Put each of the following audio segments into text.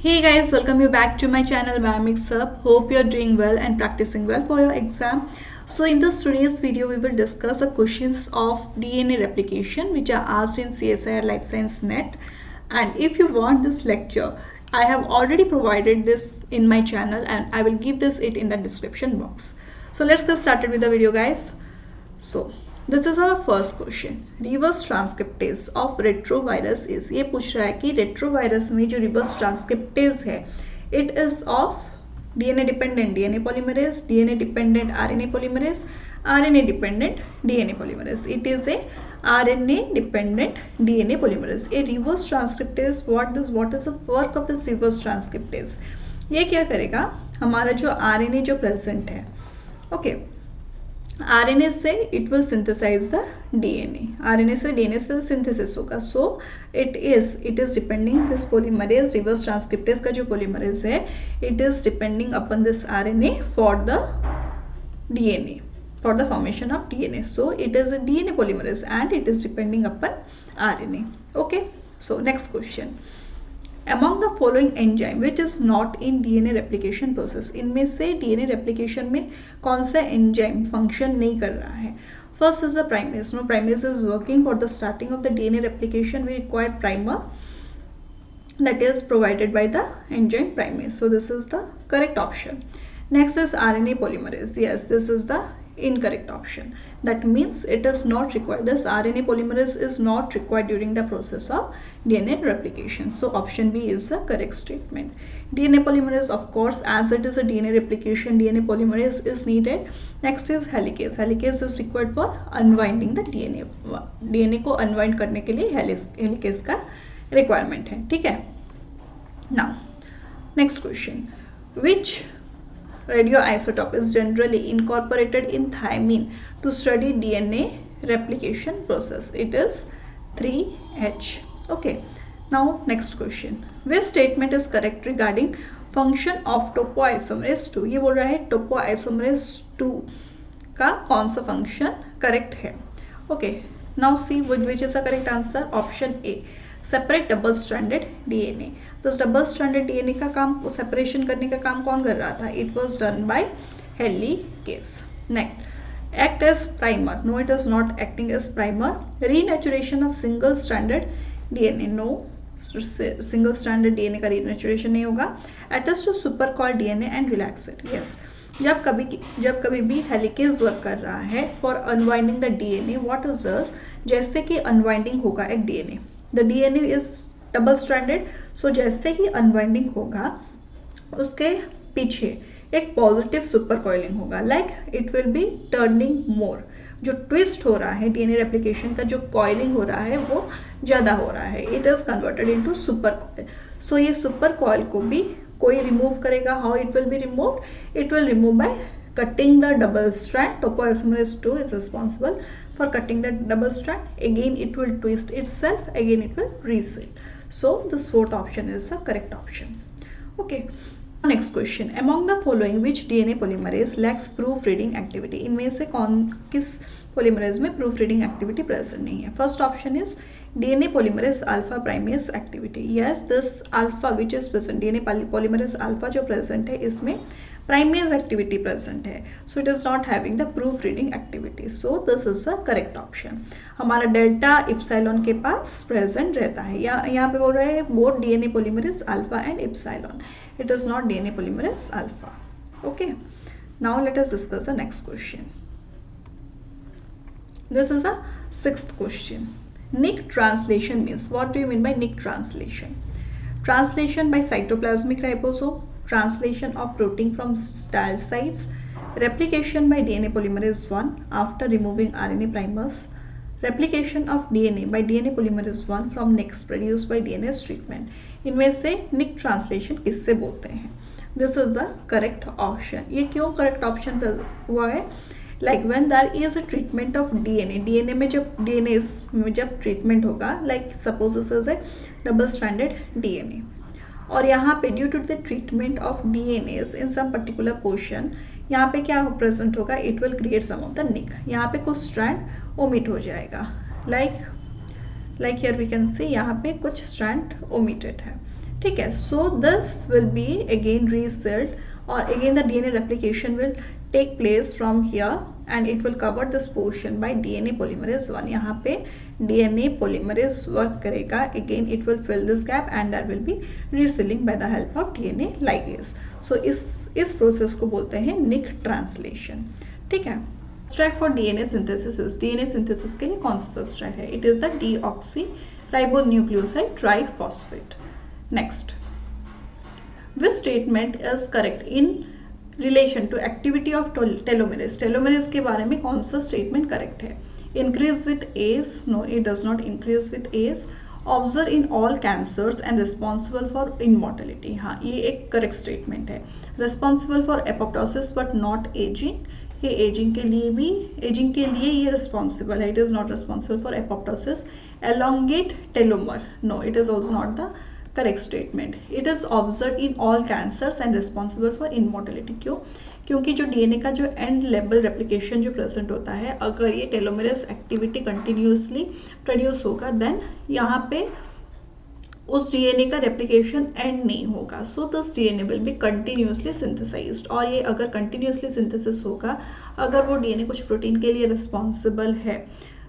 Hey guys, welcome you back to my channel Biomix Hub. Hope you're doing well and practicing well for your exam. So in this today's video, we will discuss the questions of DNA replication which are asked in CSIR Life Science Net. And if you want this lecture, I have already provided this in my channel and I will give it in the description box. So let's get started with the video guys. So this is our first question. Reverse transcriptase of retrovirus is, ये पूछ रहा है कि retrovirus में जो reverse transcriptase है, it is of DNA dependent DNA polymerase, DNA dependent RNA polymerase, RNA dependent DNA polymerase. It is a RNA dependent DNA polymerase. A reverse transcriptase, what is the work of this reverse transcriptase? ये क्या करेगा, हमारा जो RNA जो present है, okay, RNA से it will synthesize the DNA. RNA से DNA से synthesis होगा. So it is depending this polymerase, reverse transcriptase का जो polymerase है, it is depending upon this RNA for the DNA, for the formation of DNA. So it is a DNA polymerase and it is depending upon RNA. Okay. So next question. Among the following enzyme which is not in DNA replication process, इनमें से DNA replication में कौन सा enzyme function नहीं कर रहा है? First is the primase. No, primase is working for the starting of the DNA replication. We require primer that is provided by the enzyme primase. So this is the correct option. Next is RNA polymerase. Yes, this is the incorrect option. That means it is not required. This RNA polymerase is not required during the process of DNA replication. So option B is the correct statement. DNA polymerase, of course, as it is a DNA replication, DNA polymerase is needed. Next is helicase. Helicase is required for unwinding the DNA. DNA को unwind करने के लिए helicase का requirement है. ठीक है? Now, next question. Which radioisotope is generally incorporated in thymine to study DNA replication process? It is 3H. Okay. Now next question. Which statement is correct regarding function of topoisomerase 2? ये बोल रहा है topoisomerase 2 का कौन सा function correct है? Okay. Now see which is the correct answer. Option A. Separate double stranded DNA. तो double stranded DNA का काम, सेपरेशन करने का काम कौन कर रहा था? It was done by helicase. Next, act as primer. No, it is not acting as primer. Renaturation of single stranded DNA. No, single stranded DNA का रीनेचुरेशन नहीं होगा. Attest to super coil DNA and relax it. Yes, जब कभी भी helicase work कर रहा है for unwinding the DNA, what is does, जैसे कि अनवाइंडिंग होगा एक DNA, the DNA is double stranded. So जैसे ही अनवाइंडिंग होगा उसके पीछे एक पॉजिटिव सुपर कॉइलिंग होगा. Like it will be turning more. जो ट्विस्ट हो रहा है डीएनए रेप्लिकेशन का, जो कॉइलिंग हो रहा है वो ज़्यादा हो रहा है. It is converted into super coil. So ये सुपर कॉइल को भी कोई रिमूव करेगा. How it will be remove? It will remove by cutting the double strand. Topoisomerase 2 is responsible for cutting the double strand. Again it will twist itself, again it will reseal. So this fourth option is the correct option. Okay. Next question. Among the following which DNA polymerase lacks proofreading activity? इनमें से किस polymerase में proofreading activity present नहीं है? First option is DNA polymerase alpha primase activity. Yes, this alpha which is present, DNA polymerase alpha जो present है, इसमें primase activity present है. So it is not having the proofreading activity. So this is the correct option. हमारा delta epsilon के पास present रहता है. यहाँ पे बोल रहे हैं both DNA polymerase alpha and epsilon. It is not DNA polymerase alpha. Okay. Now let us discuss the next question. This is the sixth question. Nick translation means, what do you mean by Nick translation? Translation by cytoplasmic ribosome, translation of protein from stall sites, replication by DNA polymerase 1 after removing RNA primers, replication of DNA by DNA polymerase 1 from nicks produced by DNase treatment. इनमें से निक translation किससे बोलते हैं? This is the correct option. ये क्यों correct option हुआ है? Like when there is a treatment of DNA, DNA में जब ट्रीटमेंट होगा, like suppose this is a double stranded DNA, और यहाँ पे due to the treatment of DNAs in some particular portion, यहाँ पे क्या प्रेजेंट होगा? It will create some of the nick. यहाँ पे कुछ स्ट्रैंड ओमिट हो जाएगा. Like here we can see यहाँ पे कुछ स्ट्रैंड ओमिटेड है. ठीक है. So this will be again resealed और again the DNA replication will take place from here and it will cover this portion by DNA polymerase 1. यहाँ पे DNA polymerase work करेगा. Again it will fill this gap and there will be resealing by the help of DNA ligase. So इस process को बोलते हैं nick translation. ठीक है. Subtract for DNA synthesis. DNA synthesis के लिए कौन सा सब्सट्रैक्ट है? It is the deoxy ribonucleoside triphosphate. Next, which statement is correct in relation to activity of telomerase. Telomerase के बारे में कौन सा स्टेटमेंट करेक्ट है? Increase with age. No, it does not increase with age. Observe in all cancers and responsible for immortality. हाँ, ये एक correct statement है. Responsible for apoptosis but not ageing. ये एजिंग के लिए ये रिस्पॉन्सिबल है. It is not responsible for apoptosis. Elongate telomere. No, it is also not the correct statement. It is observe in all cancers and responsible for immortality. क्यों? क्योंकि जो DNA का जो एंड लेवल रेप्लिकेशन जो present होता है, अगर ये टेलोमेरेज एक्टिविटी कंटिन्यूसली प्रोड्यूस होगा देन यहाँ पे उस डीएनए का रेप्लिकेशन एंड नहीं होगा. So this DNA will be continuously synthesized. और ये अगर कंटिन्यूसली सिंथेसिस होगा, अगर वो डीएनए कुछ प्रोटीन के लिए रिस्पॉन्सिबल है,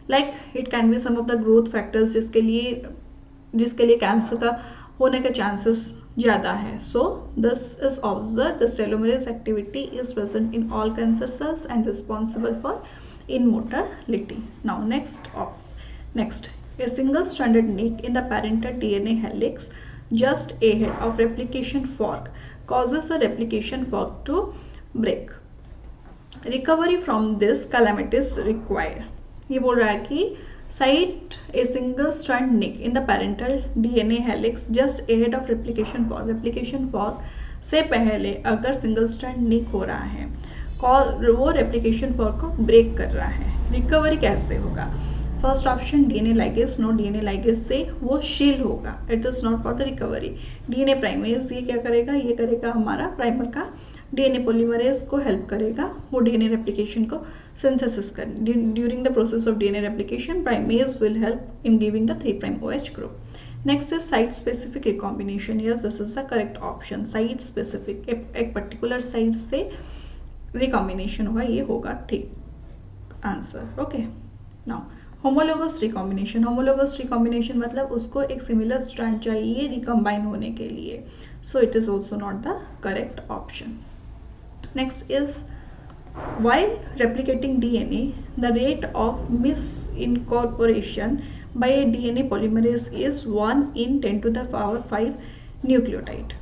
like it can be some of the growth factors जिसके लिए कैंसर का होने के चांसेस ज़्यादा है. So this is observe this telomerase activity is present in all cancer cells and responsible for immortality. Now next, a single stranded nick in the parental DNA helix just ahead of replication fork causes the replication fork to break. Recovery from this calamity is required. ये बोल रहा है कि cite a single strand nick in the parental DNA helix just ahead of replication fork. replication fork से पहले अगर single strand nick हो रहा है, वो replication fork को break कर रहा है. रिकवरी कैसे होगा? First option DNA ligase. No, DNA ligase से वो शील्ड होगा. It is not for the recovery. DNA primase ये क्या करेगा? ये करेगा हमारा प्राइमर का डीएनए पॉलीमरेज को हेल्प करेगा वो डीएनए रेप्लिकेशन को सिंथेसिस कर. During the process of DNA replication primase will help in giving the 3' OH group. Next is site specific recombination. Yes, this is the correct option. Site specific, एक particular site से recombination होगा, ये होगा ठीक answer. Okay. Now homologous recombination. Homologous recombination मतलब उसको एक similar strand चाहिए रिकम्बाइन होने के लिए. So it is also not the correct option. Next is while replicating DNA, the rate of misincorporation by a DNA polymerase is 1 in 10 to the power 5 nucleotide.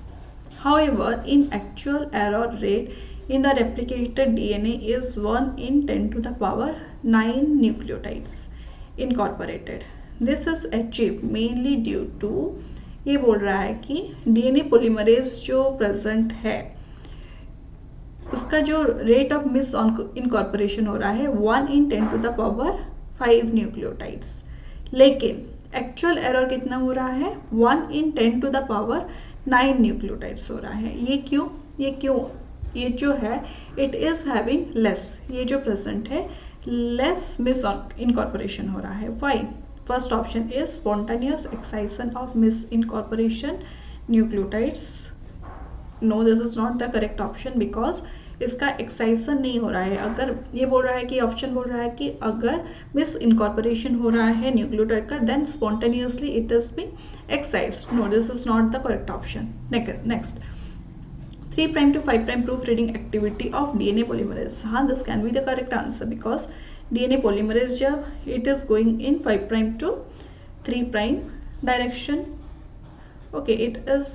However, in actual error rate in the replicated DNA is 1 in 10 to the power 9 nucleotides incorporated. This is achieved mainly due to, ये बोल रहा है कि DNA polymerase जो present है उसका जो rate of miss incorporation हो रहा है 1 in 10 to the power 5 nucleotides, लेकिन एक्चुअल एरर कितना हो रहा है 1 in 10 to the power 9 nucleotides हो रहा है. ये क्यों? ये जो है इट इज हैविंग लेस, ये जो प्रेजेंट है लेस मिस इनकॉर्पोरेशन हो रहा है. Why? First option is spontaneous excision of misincorporation nucleotides. No, this is not the correct option because इसका एक्साइसन नहीं हो रहा है. अगर ये बोल रहा है कि ऑप्शन बोल रहा है कि अगर मिस इनकॉर्पोरेशन हो रहा है न्यूक्लियोटाइड का then spontaneously it is being excised. No, this is not the correct option. Next 3' to 5' proof reading activity of DNA polymerase. हाँ, this can be the correct answer because DNA polymerase जब it is going in 5' to 3' direction. Okay, it is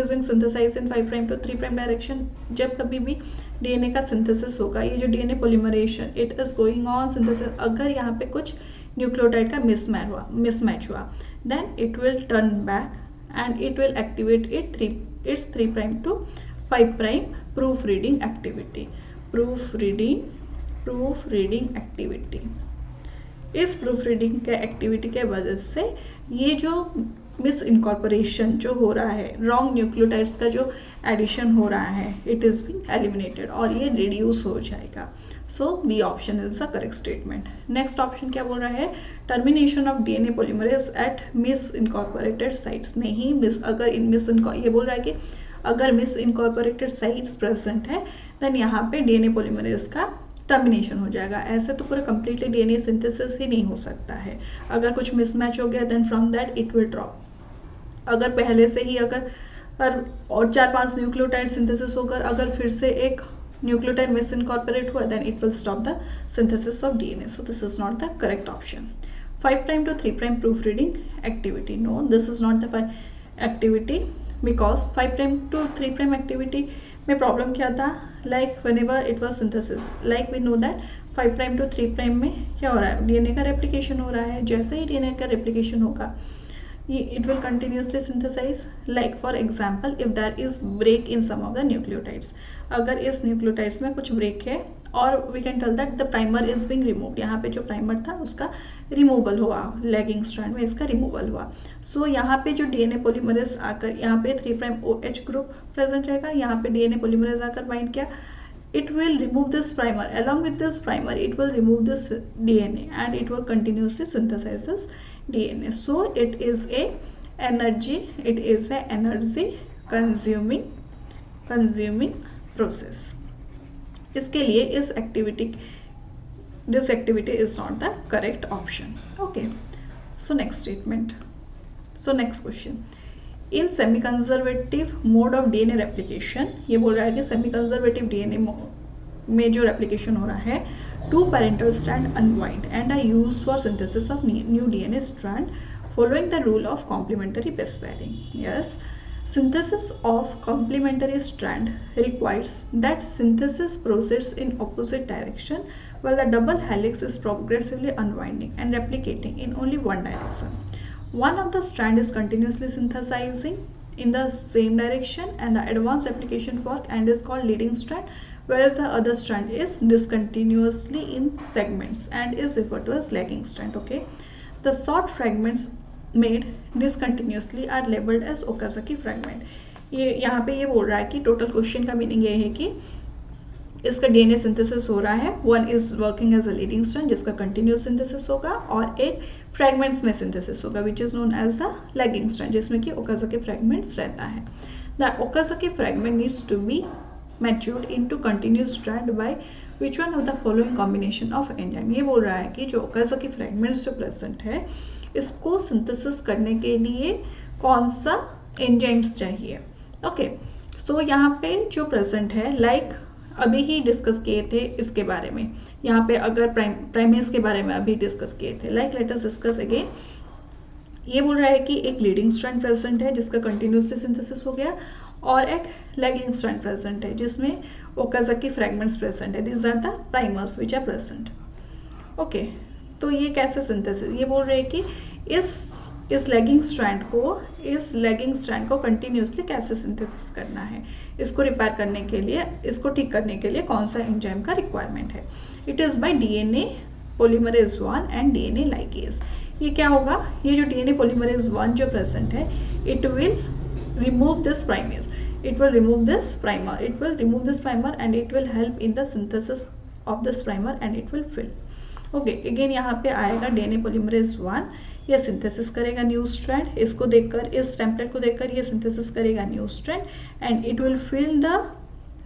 being synthesized in 5' to 3' direction. जब कभी भी DNA का synthesis होगा, ये जो DNA polymerization it is going on synthesis, अगर यहाँ पे कुछ न्यूक्लियोटाइड का मिसमैच हुआ then it will turn back and it will activate its 3' to 5' proofreading activity. proofreading activity. इस proofreading के एक्टिविटी के वजह से ये जो मिस इनकॉर्पोरेशन जो हो रहा है, रॉन्ग न्यूक्लियोटाइड्स का जो एडिशन हो रहा है, इट इज़ बीइंग एलिमिनेटेड और ये रिड्यूस हो जाएगा. So B option is the correct statement. Next option क्या बोल रहा है, termination of DNA polymerase at misincorporated sites. नहीं, मिस अगर इन मिस ये बोल रहा है कि अगर मिस इनकॉर्पोरेटेड साइट्स प्रेजेंट है देन यहाँ पे डीएनए पॉलीमरेज का टर्मिनेशन हो जाएगा। ऐसे तो पूरा कंप्लीटली डीएनए सिंथेसिस ही नहीं हो सकता है। अगर कुछ मिसमैच हो गया then from that it will drop. अगर पहले से ही अगर और 4-5 न्यूक्लियोटाइड सिंथेसिस होकर अगर फिर से एक न्यूक्लियोटाइड मिस इनकॉर्पोरेट हुआ then it will stop the synthesis of DNA. So this is not the correct option. 5' to 3' proofreading activity, no this is not the activity because 5' to 3' activity में problem क्या था, like whenever it was synthesis, like we know that 5' to 3' में क्या हो रहा है, DNA का replication हो रहा है। जैसे ही डीएनए का रेप्लिकेशन होगा it will continuously synthesize. Like for example if there is break in some of the nucleotides, अगर इस न्यूक्लियोटाइड्स में कुछ ब्रेक है और we can tell that the primer is being removed, यहाँ पे जो प्राइमर था उसका रिमूवल हुआ, लैगिंग स्ट्रैंड में इसका रिमूवल हुआ। सो यहाँ पे जो डीएनए पॉलीमरेज आकर यहाँ पे 3' OH ग्रुप प्रेजेंट रहेगा, यहाँ पे डीएनए पॉलीमरेज आकर बाइंड किया, it will remove this primer, along with this primer it will remove this DNA and it will continuously synthesize this DNA. So it is a energy consuming process. इसके लिए इस this activity is not the correct option. Okay, so next statement. So next question. In semi conservative mode of DNA replication, ये बोल रहा है कि semi conservative DNA में जो रेप्लिकेशन हो रहा है, 2 parental strand unwind and are used for synthesis of new DNA strand following the rule of complementary base pairing. Yes, synthesis of complementary strand requires that synthesis proceeds in opposite direction while the double helix is progressively unwinding and replicating in only one direction. One of the strand is continuously synthesizing in the same direction and the advanced replication fork and is called leading strand, whereas the other strand is discontinuously in segments and is referred to as lagging strand. Okay, the short fragments made discontinuously are labeled as Okazaki fragment. ये यहाँ पे ये बोल रहा है कि total question का meaning ये है कि इसका डीएनए सिंथेसिस हो रहा है, one is working as a leading strand जिसका कंटिन्यूस सिंथेसिस होगा और एक फ्रैगमेंट्स में सिंथेसिस होगा which is known as the lagging strand जिसमें कि ओकाज़की फ्रैगमेंट्स रहता है। The Okazaki fragment needs to be matured into continuous strand by which one of the following combination of enzyme. ये बोल रहा है कि जो ओकाज़की फ्रैगमेंट्स जो प्रेजेंट है इसको सिंथेसिस करने के लिए कौन सा एंजाइम्स चाहिए। ओके, सो यहाँ पे जो प्रेजेंट है लाइक अभी ही डिस्कस किए थे इसके बारे में, यहाँ पे अगर प्राइमेस के बारे में अभी डिस्कस किए थे, like let us discuss again. ये बोल रहा है कि एक लीडिंग स्ट्रैंड प्रेजेंट है जिसका कंटिन्यूसली सिंथेसिस हो गया और एक लैगिंग स्ट्रैंड प्रेजेंट है जिसमें ओकाज़की फ्रैगमेंट्स प्रेजेंट है। These are the primers which are present. Okay, तो ये कैसे सिंथेसिस, ये बोल रहे हैं कि इस लैगिंग स्ट्रैंड को कंटिन्यूसली कैसे सिंथेसिस करना है, इसको रिपेयर करने के लिए, इसको ठीक करने के लिए कौन सा एंजाइम का रिक्वायरमेंट है। It is by DNA polymerase 1 and DNA ligase. ये क्या होगा, ये जो डीएनए पॉलीमरेज 1 जो प्रेजेंट है it will remove this primer, it will remove this primer and it will help in the synthesis of this primer and it will fill. Okay, again यहाँ पे आएगा डीएनए पॉलीमरेज 1, ये synthesis करेगा new strand, इसको देखकर, इस template को देखकर ये सिंथेसिस करेगा new strand and it will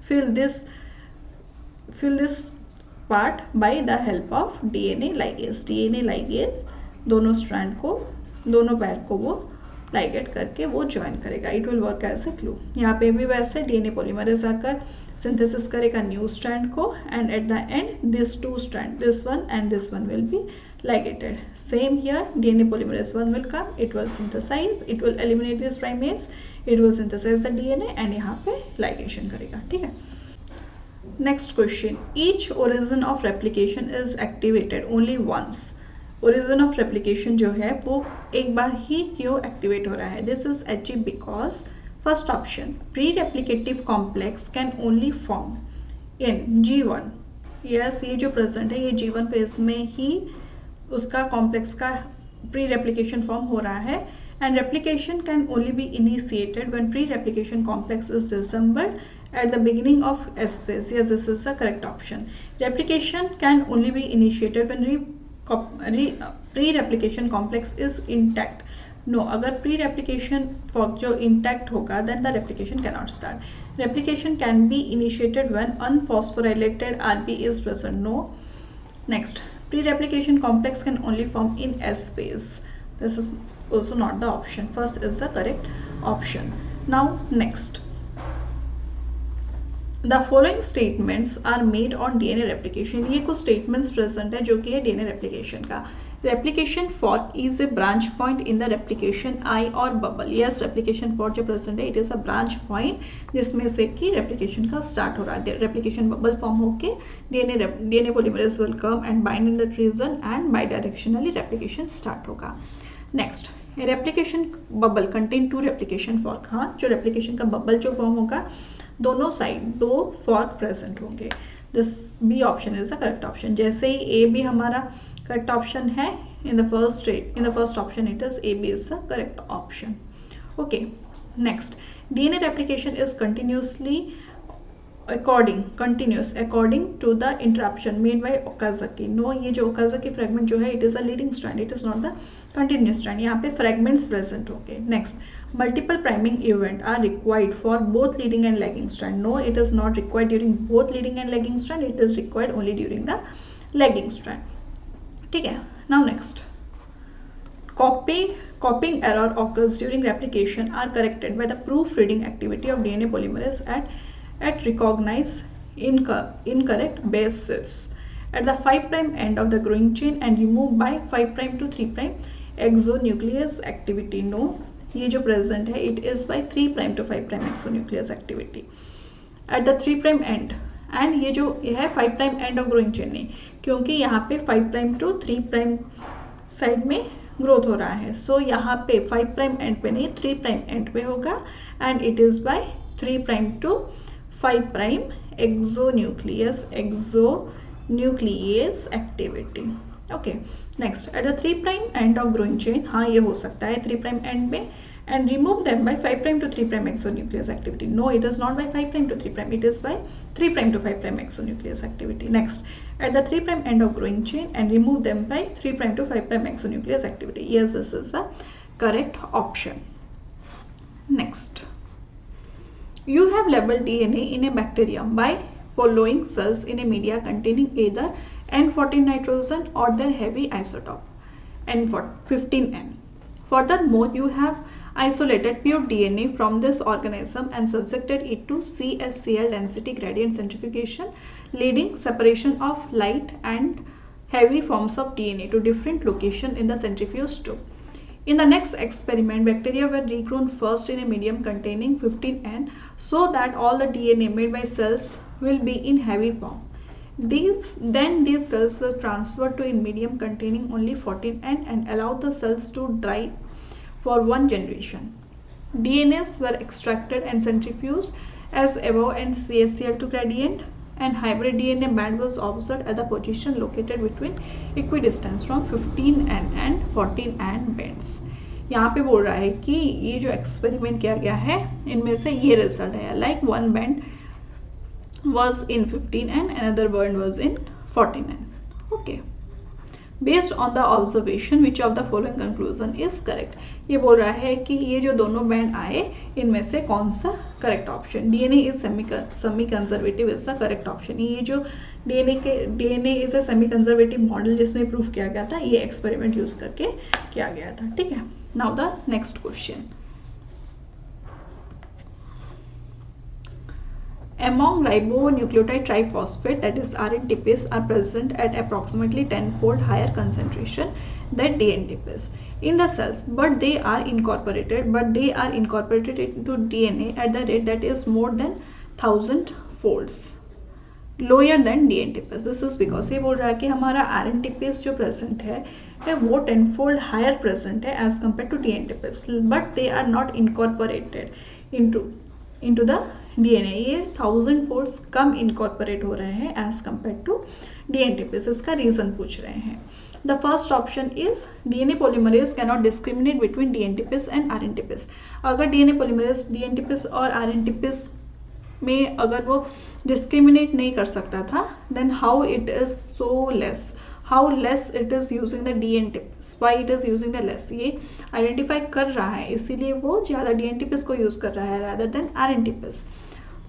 fill this part by the help of DNA ligase दोनों स्ट्रैंड को, दोनों पैर को वो लाइगेट करके वो ज्वाइन करेगा। It will work as a glue. यहाँ पे भी वैसे डीएनए पॉलीमरेज आकर सिंथेसिस करेगा न्यू स्ट्रैंड को and at the end this 2 strand, this one and this one will be ligated. Same here, DNA polymerase 1 will come, it will synthesize, it will eliminate this primase, it will synthesize the DNA and यहाँ पे ligation करेगा। ठीक है, next question, each origin of replication is activated only once. Origin of replication जो है वो एक बार ही क्यों एक्टिवेट हो रहा है? This is achieved because first option, pre-replicative complex can only form in G1. Yes, ये जो present है ये G1 फेज में ही उसका कॉम्प्लेक्स का प्री रेप्लिकेशन फॉर्म हो रहा है and replication can only be initiated when pre-replication complex is disassembled at the beginning of S phase. Yes, this is the correct option. Replication can only be initiated when pre-replication complex is intact. No, अगर pre-replication fork जो intact होगा then the replication cannot start. Replication can be initiated when unphosphorylated RB is present. No. Next, pre-replication complex can only form in S phase. This is also not the option. First is the correct option. Now next, the following statements are made on DNA replication. ये कुछ statements present है जो कि है DNA replication का. Replication fork is a branch point in the replication eye or bubble. Yes, replication fork जो present है, it is a branch point जिसमें से कि replication का start हो रहा है. Replication bubble form होके DNA polymerase will come and bind in that region and bidirectionally replication start होगा. Next, replication bubble contain two replication fork. हाँ, जो replication का bubble जो form होगा दोनों साइड दो फॉर्क प्रेजेंट होंगे. This B option is the correct option. जैसे ही ए बी हमारा करेक्ट ऑप्शन है in the first option it is A B is the correct option. Okay, next, DNA replication is continuous according to the interruption made by Okazaki. No, ये जो Okazaki fragment जो है it is a leading strand, it is not the continuous strand. यहाँ पे fragments present होंगे. Next, multiple priming event are required for both leading and lagging strand. No, it is not required during both leading and lagging strand, it is required only during the lagging strand. ठीक है. Now next, copying error occurs during replication are corrected by the proofreading activity of DNA polymerase at recognized incorrect bases at the 5' end of the growing chain and removed by 5' to 3' exonuclease activity. No, ये जो present है it is by 3' to 5' exonuclease activity at the 3' end and ये जो है 5' end of growing chain नहीं, क्योंकि यहाँ पे 5' to 3' साइड में ग्रोथ हो रहा है. सो यहाँ पे 5' एंड पे नहीं 3' एंड पे होगा and it is by 3' to 5' exonuclease activity. Okay, next, at the 3' end of growing chain, हाँ ये हो सकता है 3' end में and remove them by 5' to 3' exonuclease activity. No, it is not by 5' to 3', it is by 3' to 5' exonuclease activity. Next, at the 3' end of growing chain and remove them by 3' to 5' exonuclease activity. Yes, this is the correct option. Next, you have labeled DNA in a bacterium by following cells in a media containing either N14 nitrogen or their heavy isotope N15N. Furthermore, you have isolated pure DNA from this organism and subjected it to CSCl density gradient centrifugation, leading separation of light and heavy forms of DNA to different locations in the centrifuge tube. In the next experiment, bacteria were regrown first in a medium containing 15N so that all the DNA made by cells will be in heavy form. Then these cells were transferred to a medium containing only 14N and allowed the cells to dry for one generation. DNAs were extracted and centrifuged as above and CSCl to gradient, and hybrid DNA band was observed at the position located between equidistance from 15N and 14N bands. यहाँ पे बोल रहा है कि ये जो experiment किया गया है इनमें से ये रिजल्ट है, like one band was in 15N, another band was in 14N. Okay. Based on the observation, which of the following conclusion is correct? ये बोल रहा है कि ये जो दोनों बैंड आए इनमें से कौन सा correct option. DNA is semi conservative is the correct option. ये जो DNA is a semi conservative model जिसमें प्रूफ किया गया था, ये एक्सपेरिमेंट यूज करके किया गया था. ठीक है. Now the next question. Among ribonucleotide triphosphate, that is RNTPs, are present at approximately 10-fold higher concentration than DNTPs in the cells, but they are incorporated into DNA at the rate that is more than 1000 folds lower than DNTPs. This is because ये बोल रहा है कि हमारा RNTPs जो present है वो 10-fold higher present है as compared to DNTPs, but they are not incorporated into the DNA. ये 1000 folds कम incorporate हो रहे हैं as compared to DNTPs. इसका रीजन पूछ रहे हैं. The first option is DNA polymerase cannot discriminate between DNTPase and RNTPase. अगर DNA polymerase DNTPase और RNTPase में अगर वो डिस्क्रिमिनेट नहीं कर सकता था, then how it is so less, how less it is using the DNTPase, why it is using the less, ये आइडेंटिफाई कर रहा है इसीलिए वो ज़्यादा DNTPase को यूज़ कर रहा है rather than RNTPase.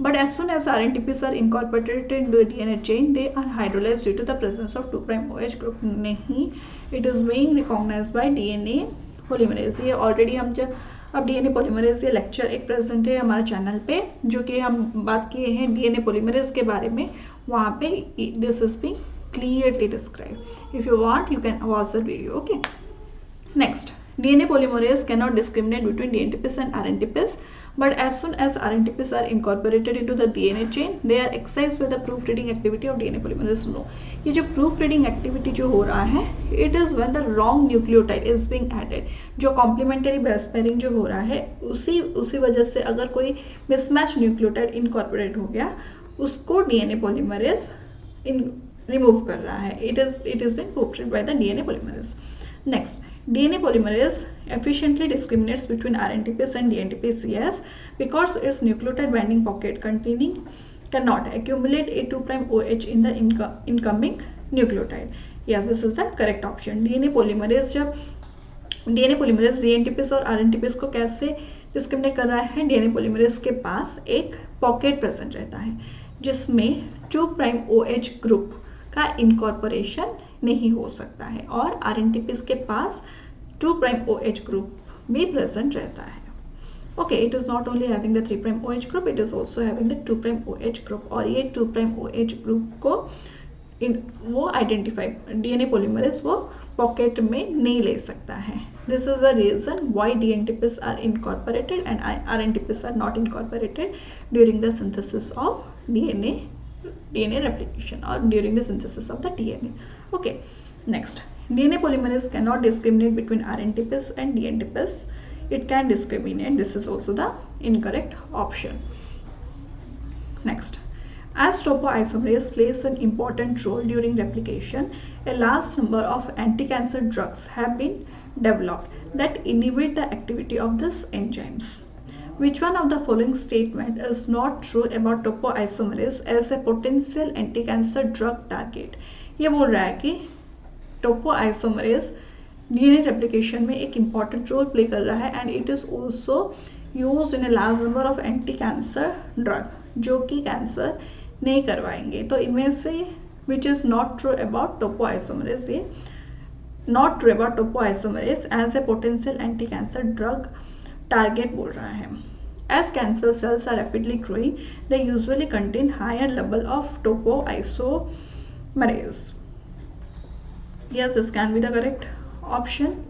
But as soon as RNTPase are incorporated into the DNA chain, they are hydrolyzed due to the presence of 2' OH group. नहीं, it is being recognized by DNA polymerase. ये already हम जब अब DNA polymerase ये lecture एक present है हमारे channel पे, जो कि हम बात किए हैं DNA polymerase के बारे में, वहाँ पे this is being clearly described. If you want, you can watch the video. Okay. Next, DNA polymerase cannot discriminate between DNTPase and RNTPase. But as soon as RNTPase are incorporated into the DNA chain, they are excised by the proofreading activity of DNA polymerase. No, ये जो proofreading activity जो हो रहा है, it is when the wrong nucleotide is being added. जो complementary base pairing जो हो रहा है, उसी वजह से अगर कोई mismatch nucleotide incorporate हो गया, उसको DNA polymerase remove कर रहा है. It is being proofread by the DNA polymerase. Next, DNA polymerase efficiently discriminates between RNTPase and DNTPase, yes, because its nucleotide binding pocket containing cannot accumulate a 2' OH in the incoming nucleotide. Yes, this is the correct option. DNA polymerase DNTPase और RNTPase को कैसे discriminate कर रहा है? DNA polymerase के पास एक pocket present रहता है जिसमें 2' OH ग्रुप का इनकॉर्पोरेशन नहीं हो सकता है और RNTPase के पास 2' OH ग्रुप भी प्रेजेंट रहता है. Okay, it is not only having the 3' OH group, it is also having the 2' OH group. और ये 2' OH ग्रुप को वो आइडेंटिफाई DNA polymerase वो पॉकेट में नहीं ले सकता है. This is the reason why DNTPase are incorporated and RNTPase are not incorporated during the synthesis of DNA replication or during the synthesis of the DNA. Okay, next, DNA polymerase cannot discriminate between RNTPase and DNTPase. It can discriminate. This is also the incorrect option. Next, as topoisomerase plays an important role during replication, a large number of anti-cancer drugs have been developed that inhibit the activity of these enzymes. Which one of the following statement is not true about topoisomerase as a potential anti-cancer drug target? ये बोल रहा है कि topoisomerase DNA replication में एक important role play कर रहा है and it is also used in a large number of anti-cancer drug जो कि कैंसर नहीं करवाएंगे. तो इनमें से which is not true about topoisomerase, ये not true about topoisomerase as a potential anti-cancer drug target बोल रहा है. As cancer cells are rapidly growing, they usually contain higher level of topoisomerase. Yes, this can be the correct option.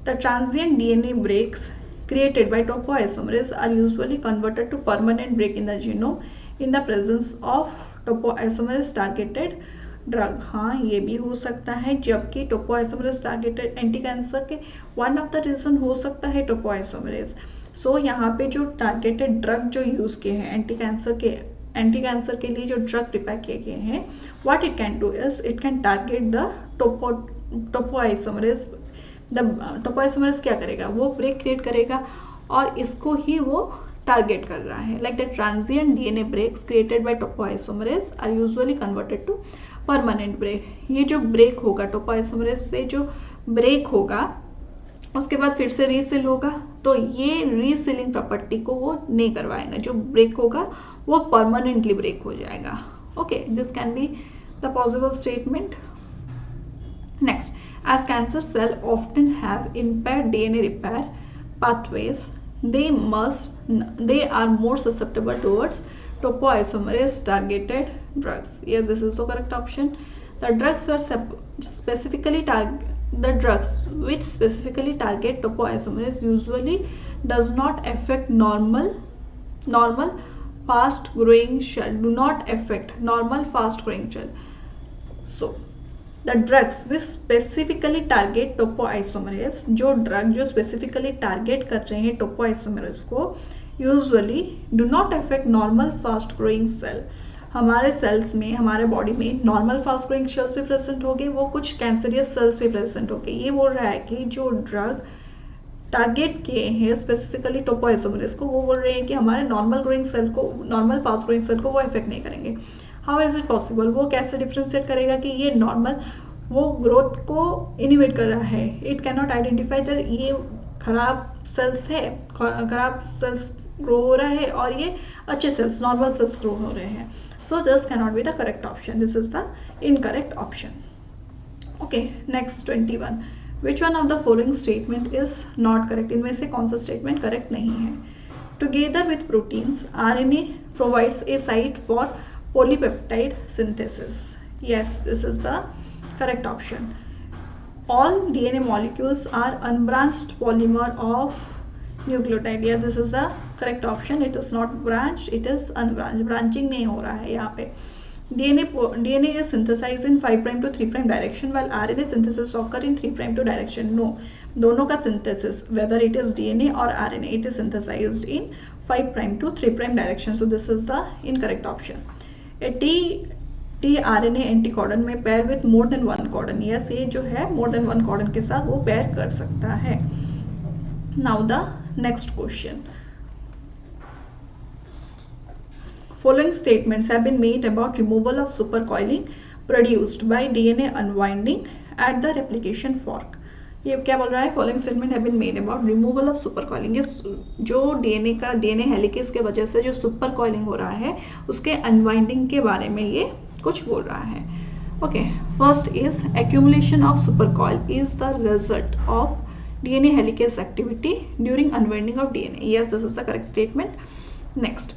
The transient DNA breaks created by topoisomerase are usually converted to permanent break in the genome in the presence of topoisomerase targeted drug. हाँ, ये भी हो सकता है, जबकि topoisomerase targeted anti cancer के one of the reason हो सकता है टोपोआइसोमरेज. सो यहाँ पे जो टारगेटेड ड्रग जो यूज़ किए हैं एंटी कैंसर के लिए जो ड्रग प्रिपेयर किए गए हैं, what it can do is it can target the topoisomerase. The topoisomerase क्या करेगा? वो ब्रेक क्रिएट करेगा और इसको ही वो टारगेट कर रहा है. Like the transient DNA breaks created by topoisomerase are usually converted to permanent break. ये जो ब्रेक होगा टोपोआइसोमरेज से जो ब्रेक होगा उसके बाद फिर से रीसेल होगा, तो ये रीसेलिंग प्रॉपर्टी को वो नहीं करवाएगा. जो ब्रेक होगा वो परमानेंटली ब्रेक हो जाएगा. Okay, this can be the possible statement. Next, as cancer cell often have impaired DNA repair pathways, they are more susceptible towards topoisomerase targeted drugs. Yes, this is the correct option. The drugs which specifically target topoisomerase usually does not affect normal fast growing cell, do not affect normal fast growing cell. So the drugs which specifically target topoisomerase, जो drug जो specifically target कर रहे हैं topoisomerase को, usually do not affect normal fast growing cell. हमारे cells में, हमारे body में नॉर्मल फास्ट ग्रोइंग सेल्स भी प्रेजेंट होंगे, वो कुछ कैंसरियस सेल्स भी प्रेजेंट होंगे। ये बोल रहा है कि जो ड्रग टारगेट किए हैं स्पेसिफिकली टोपोआइसोमरेज को, वो बोल रहे हैं कि हमारे नॉर्मल ग्रोइंग सेल को, नॉर्मल फास्ट ग्रोइंग सेल को वो इफेक्ट नहीं करेंगे। How is it possible? वो कैसे डिफ्रेंशिएट करेगा कि ये नॉर्मल वो ग्रोथ को इनिवेट कर रहा है? It can not identify that ये खराब सेल्स है, खराब सेल्स ग्रो हो रहा है और ये अच्छे सेल्स, नॉर्मल सेल्स ग्रो हो रहे हैं। So this can not be the correct option, this is the incorrect option. Okay, next 21, which one of the following statement is not correct? इनमें से कौन सा स्टेटमेंट करेक्ट नहीं है? Together with proteins RNA provides a site for polypeptide synthesis. Yes, this is the correct option. All DNA molecules are unbranched polymer of nucleotide. Yes, this is the correct option. It is not branched, it is unbranched. Branching नहीं हो रहा है यहाँ पे. DNA is synthesized in 5' to 3' direction, while RNA synthesis occur in 3' to direction. No, दोनों का synthesis, whether it is DNA or RNA, it is synthesized in 5' to 3' direction. So this is the incorrect option. tRNA anticodon में pair with more than one codon. Yes, ये जो है मोर than one कॉडन के साथ वो pair कर सकता है। Now the next question, following statements have been made about removal of supercoiling produced by DNA unwinding at the replication fork. ये क्या बोल रहा है? Following statement have been made about removal of supercoiling. जो DNA helicase के वजह से जो सुपर कॉइलिंग हो रहा है उसके अनवाइंडिंग के बारे में ये कुछ बोल रहा है। Okay, first is accumulation of super coil is the result of DNA helicase activity during unwinding of DNA. Yes, this is the correct statement. Next,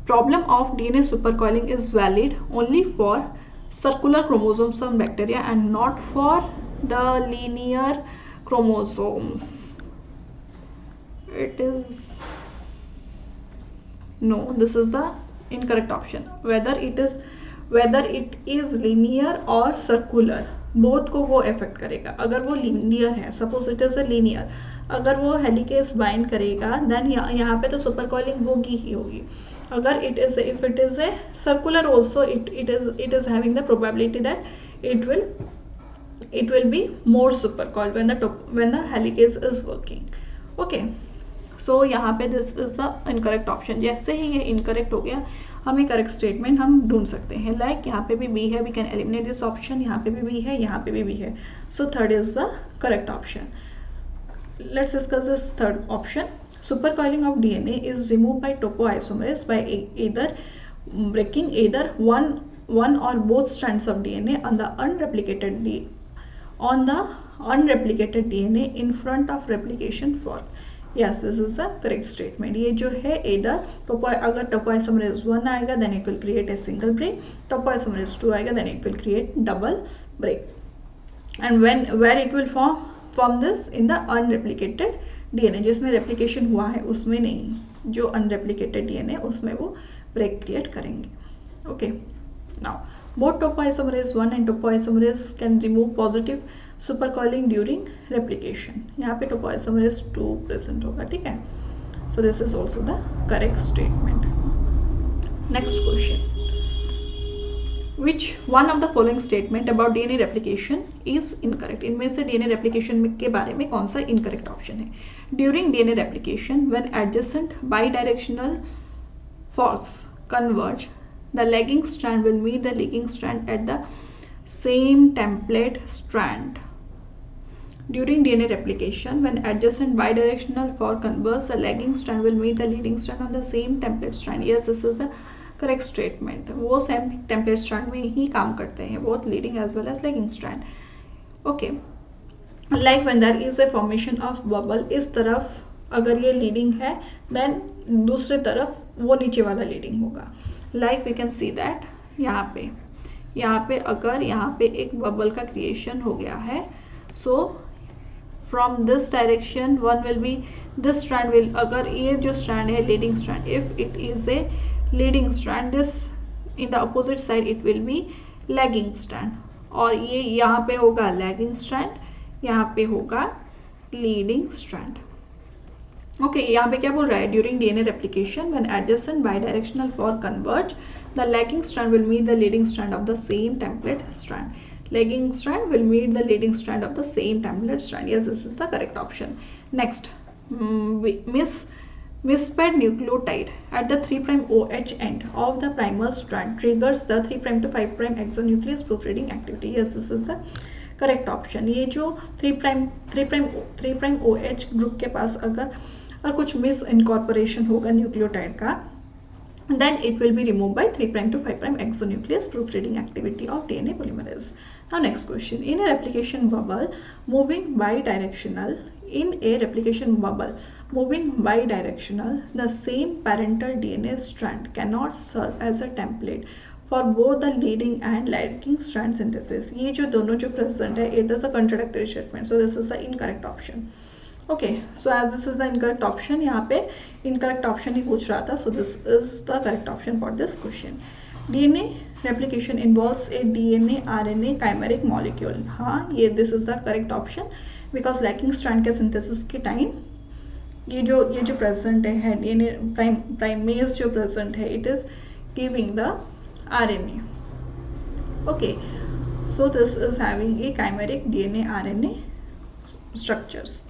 problem of DNA super coiling is valid only for circular chromosomes of bacteria and not for the linear chromosomes. It is no, this is the incorrect option. Whether it is linear or circular, both को वो affect करेगा। अगर वो linear है, suppose it is a linear, अगर वो helicase bind करेगा then यहाँ पे तो सुपर कॉइलिंग होगी ही होगी। अगर if it is a circular also, it is having the probability that it will be more supercoiled when the helicase is working. Okay, so यहाँ पे this is the incorrect option. जैसे ही ये incorrect हो गया, हमें correct statement हम ढूंढ सकते हैं। Like यहाँ पे भी B है, we can eliminate this option. यहाँ पे भी B है, यहाँ पे भी B है. So third is the correct option. Let's discuss this third option. Supercoiling of DNA is removed by topoisomerase by either breaking one or both strands of DNA on the unreplicated DNA in front of replication fork. Yes, this is the correct statement. ये जो है either अगर topoisomerase 1 आएगा then it will create a single break, topoisomerase 2 आएगा then it will create double break. And where it will form this in the unreplicated DNA, जिसमें replication हुआ है उसमें नहीं, जो unreplicated DNA उसमें वो break create करेंगे. Okay, now both topoisomerase 1 and topoisomerase can remove positive supercoiling during replication. यहाँ पे topoisomerase 2 present होगा, ठीक है? So this is also the correct statement. Next question, which one of the following statement about DNA replication is incorrect? इनमें से DNA replication के बारे में कौन सा incorrect option है? During DNA replication, when adjacent bidirectional forks converge, the lagging strand will meet the leading strand at the same template strand. During DNA replication, when adjacent bidirectional fork converge, the lagging strand will meet the leading strand on the same template strand. Yes, this is the correct statement. वो same template strand में ही काम करते हैं, both leading as well as lagging strand. Okay, like when there is a formation of bubble, इस तरफ अगर ये leading है, then दूसरे तरफ वो नीचे वाला leading होगा. Like we can see that यहाँ पे अगर यहाँ पे एक बबल का क्रिएशन हो गया है, so from this direction one will be, this strand will, अगर ये जो strand है leading strand, if it is a leading strand, this in the opposite side it will be lagging strand, और ये यहाँ पे होगा lagging strand, यहाँ पे होगा leading strand. ओके, यहाँ पे क्या बोल रहा है? During DNA replication when adjacent bidirectional fork converge The lagging strand will meet the leading strand of the same template strand. Lagging strand will meet the leading strand of the same template strand. Yes, this is the correct option. Next, mispaired nucleotide at the 3' OH end of the primer strand triggers the 3' to 5' exonuclease proofreading activity. Yes, this is the correct option. ये जो 3' OH group के पास अगर कुछ miss incorporation होगा nucleotide का, then it will be removed by 3' to 5' exonuclease proofreading activity of DNA polymerase. Now next question. In a replication bubble moving bidirectional, the same parental DNA strand cannot serve as a template for both the leading and lagging strand synthesis. ये जो दोनों जो present है, it is a contradictory statement, so this is the incorrect option. Okay, so as this is the incorrect option, यहाँ पे incorrect option ही पूछ रहा था, so this is the correct option for this question. DNA replication involves a DNA RNA chimeric molecule. हाँ, ये this is the correct option because lagging strand के synthesis के टाइम ये जो प्रेजेंट है डीएनए प्राइमेज जो प्रेजेंट है, it is giving the RNA. Okay, so this is having a chimeric DNA RNA structures.